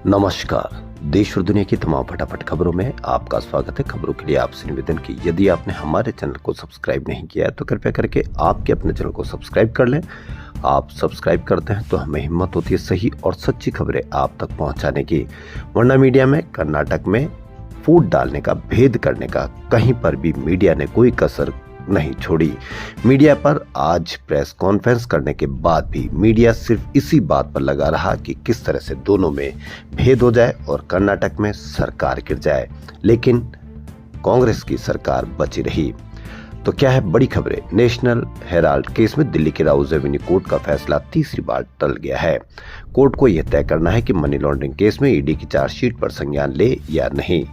नमस्कार। देश और दुनिया की तमाम फटाफट खबरों में आपका स्वागत है। खबरों के लिए आपसे निवेदन की यदि आपने हमारे चैनल को सब्सक्राइब नहीं किया है तो कृपया करके आपके अपने चैनल को सब्सक्राइब कर लें। आप सब्सक्राइब करते हैं तो हमें हिम्मत होती है सही और सच्ची खबरें आप तक पहुंचाने की। वरना मीडिया में कर्नाटक में फूट डालने का, भेद करने का कहीं पर भी मीडिया ने कोई कसर नहीं छोड़ी। मीडिया पर आज प्रेस कॉन्फ्रेंस करने के बाद भी मीडिया सिर्फ इसी बात पर लगा रहा कि किस तरह से दोनों में भेद हो जाए और कर्नाटक में सरकार गिर जाए, लेकिन कांग्रेस की सरकार बची रही। तो क्या है बड़ी खबरें? नेशनल हेराल्ड केस में दिल्ली के राउज एवेन्यू कोर्ट का फैसला तीसरी बार टल गया है। कोर्ट को यह तय करना है कि मनी लॉन्ड्रिंग केस में ईडी की चार्जशीट पर संज्ञान ले या नहीं।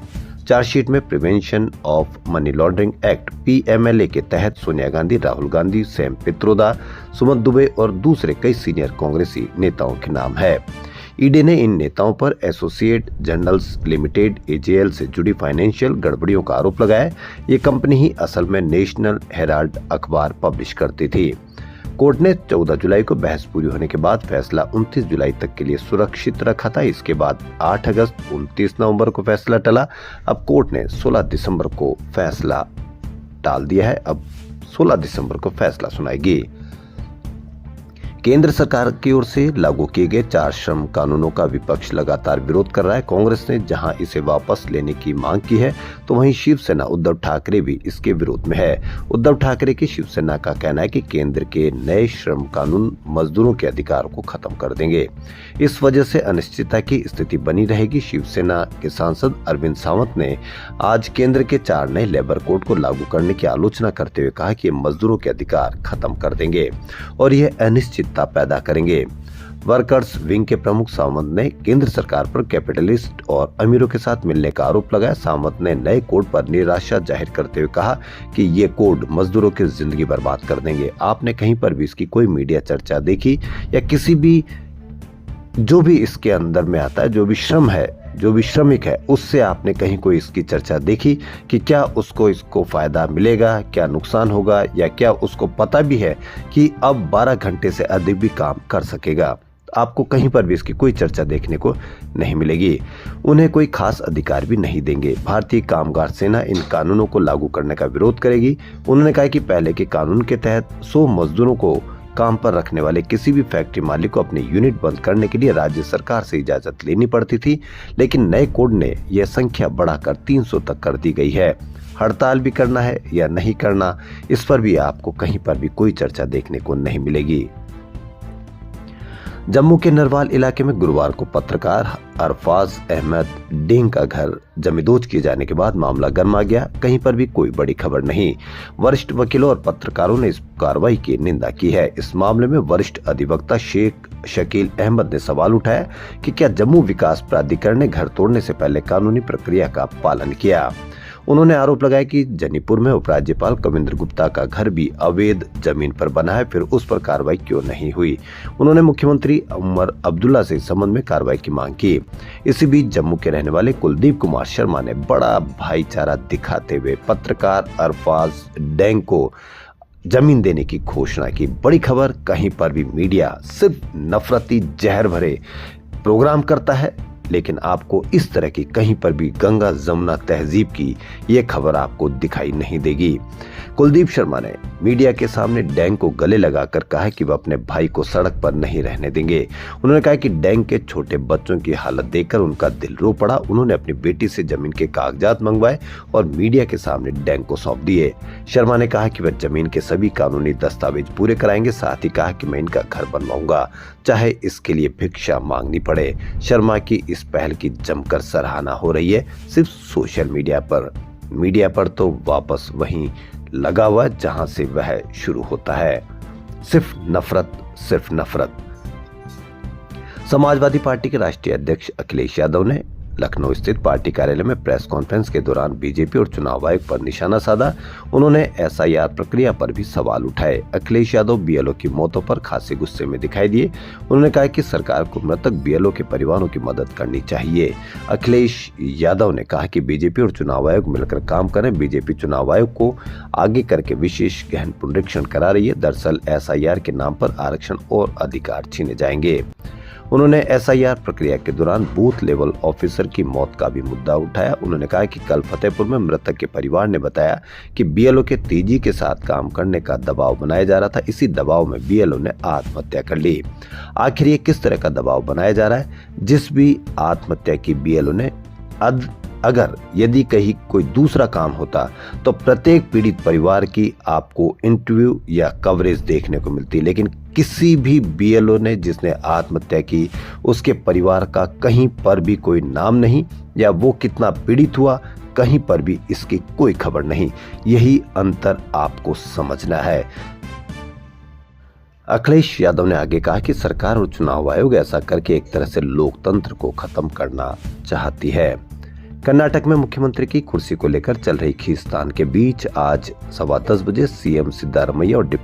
चार्जशीट में prevention of money laundering act PMLA के तहत सोनिया गांधी, राहुल गांधी, सैम पित्रोदा, सुमन दुबे और दूसरे कई सीनियर कांग्रेसी नेताओं के नाम है। ईडी ने इन नेताओं पर एसोसिएट जर्नल्स लिमिटेड एजेएल से जुड़ी फाइनेंशियल गड़बड़ियों का आरोप लगाया। ये कंपनी ही असल में नेशनल हेराल्ड अखबार पब्लिश करती थी। कोर्ट ने 14 जुलाई को बहस पूरी होने के बाद फैसला 29 जुलाई तक के लिए सुरक्षित रखा था। इसके बाद 8 अगस्त, 29 नवंबर को फैसला टला। अब कोर्ट ने 16 दिसंबर को फैसला टाल दिया है। अब 16 दिसंबर को फैसला सुनाएगी। केंद्र सरकार की ओर से लागू किए गए 4 श्रम कानूनों का विपक्ष लगातार विरोध कर रहा है। कांग्रेस ने जहां इसे वापस लेने की मांग की है तो वहीं शिवसेना उद्धव ठाकरे भी इसके विरोध में है। उद्धव ठाकरे की शिवसेना का कहना है कि केंद्र के नए श्रम कानून मजदूरों के अधिकार को खत्म कर देंगे। इस वजह से अनिश्चितता की स्थिति बनी रहेगी। शिवसेना के सांसद अरविंद सावंत ने आज केंद्र के 4 नए लेबर कोड को लागू करने की आलोचना करते हुए कहा कि ये मजदूरों के अधिकार खत्म कर देंगे और यह अनिश्चित पैदा करेंगे। वर्कर्स विंग के प्रमुख सावंत ने केंद्र सरकार पर कैपिटलिस्ट और अमीरों के साथ मिलने का आरोप लगाया। सावंत ने नए कोड पर निराशा जाहिर करते हुए कहा कि ये कोड मजदूरों की जिंदगी बर्बाद कर देंगे। आपने कहीं पर भी इसकी कोई मीडिया चर्चा देखी या किसी भी जो भी इसके अंदर में आता है, जो भी श्रम है, जो भी श्रमिक है, उससे आपने कहीं कोई इसकी चर्चा देखी कि क्या इसको फायदा मिलेगा, क्या नुकसान होगा, या क्या उसको पता भी है कि अब 12 घंटे से अधिक भी काम कर सकेगा? आपको कहीं पर भी इसकी कोई चर्चा देखने को नहीं मिलेगी। उन्हें कोई खास अधिकार भी नहीं देंगे। भारतीय कामगार सेना इन कानूनों को लागू करने का विरोध करेगी। उन्होंने कहा कि पहले के कानून के तहत 100 मजदूरों को काम पर रखने वाले किसी भी फैक्ट्री मालिक को अपनी यूनिट बंद करने के लिए राज्य सरकार से इजाजत लेनी पड़ती थी, लेकिन नए कोड ने यह संख्या बढ़ाकर 300 तक कर दी गई है। हड़ताल भी करना है या नहीं करना, इस पर भी आपको कहीं पर भी कोई चर्चा देखने को नहीं मिलेगी। जम्मू के नरवाल इलाके में गुरुवार को पत्रकार अरफाज अहमद डेंग का घर जमींदोज किए जाने के बाद मामला गर्मा गया। कहीं पर भी कोई बड़ी खबर नहीं। वरिष्ठ वकीलों और पत्रकारों ने इस कार्रवाई की निंदा की है। इस मामले में वरिष्ठ अधिवक्ता शेख शकील अहमद ने सवाल उठाया कि क्या जम्मू विकास प्राधिकरण ने घर तोड़ने से पहले कानूनी प्रक्रिया का पालन किया। उन्होंने आरोप लगाया कि जनीपुर में उपराज्यपाल कविंद्र गुप्ता का घर भी अवैध जमीन पर बना है, फिर उस पर कार्रवाई क्यों नहीं हुई। उन्होंने मुख्यमंत्री उमर अब्दुल्ला से इस संबंध में कार्रवाई की मांग की। इसी बीच जम्मू के रहने वाले कुलदीप कुमार शर्मा ने बड़ा भाईचारा दिखाते हुए पत्रकार अरफाज डेंग को जमीन देने की घोषणा की। बड़ी खबर, कहीं पर भी मीडिया सिर्फ नफरती जहर भरे प्रोग्राम करता है, लेकिन आपको इस तरह की कहीं पर भी गंगा जमुना तहजीब की ये खबर आपको दिखाई नहीं देगी। कुलदीप शर्मा ने मीडिया के सामने डेंग को गले लगाकर कहा कि वह अपने भाई को सड़क पर नहीं रहने देंगे। उन्होंने कहा कि डेंग के छोटे बच्चों की हालत देखकर उनका दिल रो पड़ा। उन्होंने अपनी बेटी से जमीन के कागजात मंगवाए और मीडिया के सामने डेंग को सौंप दिए। शर्मा ने कहा कि वह जमीन के सभी कानूनी दस्तावेज पूरे कराएंगे। साथ ही कहा कि मैं इनका घर बनवाऊंगा, चाहे इसके लिए भिक्षा मांगनी पड़े। शर्मा की इस पहल की जमकर सराहना हो रही है, सिर्फ सोशल मीडिया पर तो वापस वहीं लगा हुआ जहां से वह शुरू होता है। सिर्फ नफरत। समाजवादी पार्टी के राष्ट्रीय अध्यक्ष अखिलेश यादव ने लखनऊ स्थित पार्टी कार्यालय में प्रेस कॉन्फ्रेंस के दौरान बीजेपी और चुनाव आयोग पर निशाना साधा। उन्होंने एसआईआर प्रक्रिया पर भी सवाल उठाए। अखिलेश यादव बीएलओ की मौतों पर खासे गुस्से में दिखाई दिए। उन्होंने कहा कि सरकार को मृतक बीएलओ के परिवारों की मदद करनी चाहिए। अखिलेश यादव ने कहा कि बीजेपी और चुनाव आयोग मिलकर काम करें। बीजेपी चुनाव आयोग को आगे करके विशेष गहन पुनरीक्षण करा रही है। दरअसल एसआईआर के नाम पर आरक्षण और अधिकार छीने जाएंगे। उन्होंने एसआईआर प्रक्रिया के दौरान बूथ लेवल ऑफिसर की मौत का भी मुद्दा उठाया। उन्होंने कहा कि कल फतेहपुर में मृतक के परिवार ने बताया कि बीएलओ के तेजी के साथ काम करने का दबाव बनाया जा रहा था। इसी दबाव में बीएलओ ने आत्महत्या कर ली। आखिर ये किस तरह का दबाव बनाया जा रहा है? जिस भी आत्महत्या की बीएलओ ने, अगर यदि कहीं कोई दूसरा काम होता तो प्रत्येक पीड़ित परिवार की आपको इंटरव्यू या कवरेज देखने को मिलती, लेकिन किसी भी बीएलओ ने जिसने आत्महत्या की उसके परिवार का कहीं पर भी कोई नाम नहीं, या वो कितना पीड़ित हुआ कहीं पर भी इसकी कोई खबर नहीं। यही अंतर आपको समझना है। अखिलेश यादव ने आगे कहा कि सरकार और चुनाव आयोग ऐसा करके एक तरह से लोकतंत्र को खत्म करना चाहती है। कर्नाटक में मुख्यमंत्री की कुर्सी को लेकर चल रही खींचतान के बीच आज 10:15 बजे सीएम सिद्धारमैया और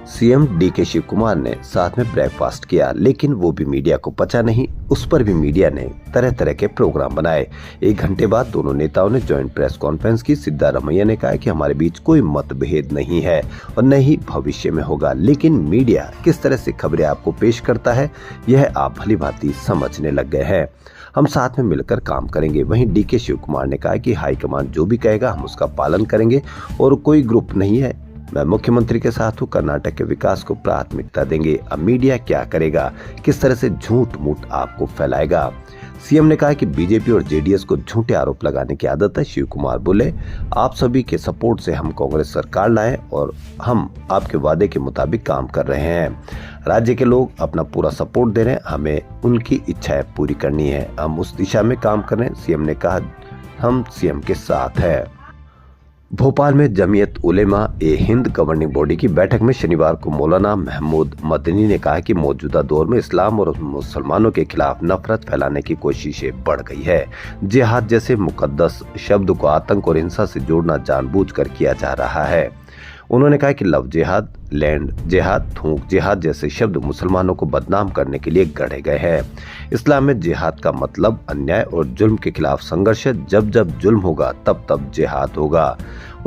सीएम डीके शिव कुमार ने साथ में ब्रेकफास्ट किया, लेकिन वो भी मीडिया को पचा नहीं। उस पर भी मीडिया ने तरह तरह के प्रोग्राम बनाए। 1 घंटे बाद दोनों नेताओं ने ज्वाइंट प्रेस कॉन्फ्रेंस की। सिद्धारमैया ने कहा कि हमारे बीच कोई मतभेद नहीं है और न ही भविष्य में होगा, लेकिन मीडिया किस तरह से खबरें आपको पेश करता है यह आप भली भांति समझने लग गए हैं। हम साथ में मिलकर काम करेंगे। वहीं डीके शिव कुमार ने कहा कि हाईकमान जो भी कहेगा हम उसका पालन करेंगे और कोई ग्रुप नहीं है। मैं मुख्यमंत्री के साथ हूँ, कर्नाटक के विकास को प्राथमिकता देंगे। अब मीडिया क्या करेगा, किस तरह से झूठ मूठ आपको फैलाएगा। सीएम ने कहा कि बीजेपी और जेडीएस को झूठे आरोप लगाने की आदत है। शिव कुमार बोले, आप सभी के सपोर्ट से हम कांग्रेस सरकार लाए और हम आपके वादे के मुताबिक काम कर रहे हैं। राज्य के लोग अपना पूरा सपोर्ट दे रहे हैं, हमें उनकी इच्छाएं पूरी करनी है, हम उस दिशा में काम कर रहे हैं। सीएम ने कहा हम सीएम के साथ है। भोपाल में जमीयत उलेमा ए हिंद गवर्निंग बॉडी की बैठक में शनिवार को मौलाना महमूद मदनी ने कहा कि मौजूदा दौर में इस्लाम और मुसलमानों के खिलाफ नफरत फैलाने की कोशिशें बढ़ गई है। जिहाद जैसे मुकद्दस शब्द को आतंक और हिंसा से जोड़ना जानबूझकर किया जा रहा है। उन्होंने कहा कि लव जिहाद, लैंड जिहाद, थूक जिहाद जैसे शब्द मुसलमानों को बदनाम करने के लिए गढ़े गए हैं। इस्लाम में जिहाद का मतलब अन्याय और जुल्म के खिलाफ संघर्ष है। जब जब जुल्म होगा तब तब जिहाद होगा।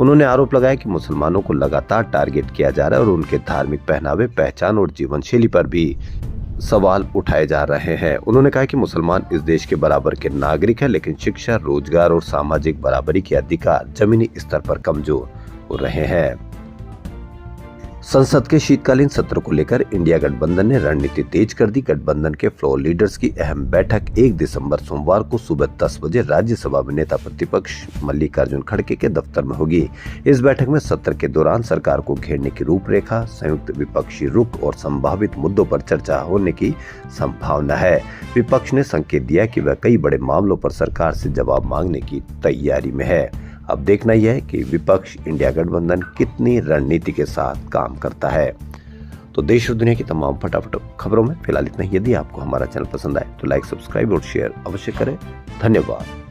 उन्होंने आरोप लगाया कि मुसलमानों को लगातार टारगेट किया जा रहा है और उनके धार्मिक पहनावे, पहचान और जीवन शैली पर भी सवाल उठाए जा रहे हैं। उन्होंने कहा कि मुसलमान इस देश के बराबर के नागरिक हैं, लेकिन शिक्षा, रोजगार और सामाजिक बराबरी के अधिकार जमीनी स्तर पर कमजोर हो रहे हैं। संसद के शीतकालीन सत्र को लेकर इंडिया गठबंधन ने रणनीति तेज कर दी। गठबंधन के फ्लोर लीडर्स की अहम बैठक 1 दिसंबर सोमवार को सुबह 10 बजे राज्यसभा में नेता प्रतिपक्ष मल्लिकार्जुन खड़गे के दफ्तर में होगी। इस बैठक में सत्र के दौरान सरकार को घेरने की रूपरेखा, संयुक्त विपक्षी रुख और संभावित मुद्दों पर चर्चा होने की संभावना है। विपक्ष ने संकेत दिया कि वह कई बड़े मामलों पर सरकार से जवाब मांगने की तैयारी में है। अब देखना यह है कि विपक्ष इंडिया गठबंधन कितनी रणनीति के साथ काम करता है। तो देश और दुनिया की तमाम फटाफट खबरों में फिलहाल इतना ही। यदि आपको हमारा चैनल पसंद आए तो लाइक, सब्सक्राइब और शेयर अवश्य करें। धन्यवाद।